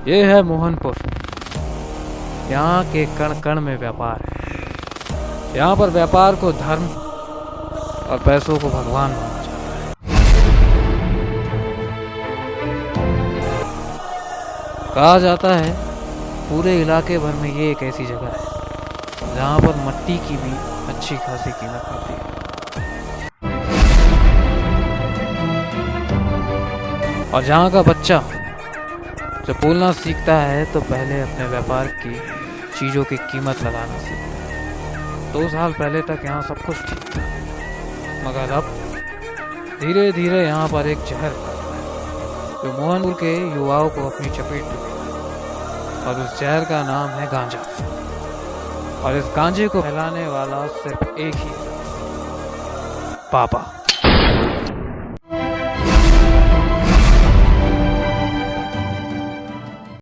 ये है मोहनपुर। यहाँ के कण कण में व्यापार है। यहाँ पर व्यापार को धर्म और पैसों को भगवान माना जाता है। कहा जाता है पूरे इलाके भर में ये एक ऐसी जगह है जहाँ पर मट्टी की भी अच्छी खासी कीमत होती है। और जहाँ का बच्चा जब बोलना सीखता है तो पहले अपने व्यापार की चीज़ों की कीमत लगाना सीखता है। 2 साल पहले तक यहाँ सब कुछ ठीक था, मगर अब धीरे धीरे यहाँ पर एक जहर फैल रहा है जो मोहनपुर के युवाओं को अपनी चपेट में लेगा। और उस जहर का नाम है गांजा। और इस गांजे को फैलाने वाला सिर्फ एक ही है, पापा।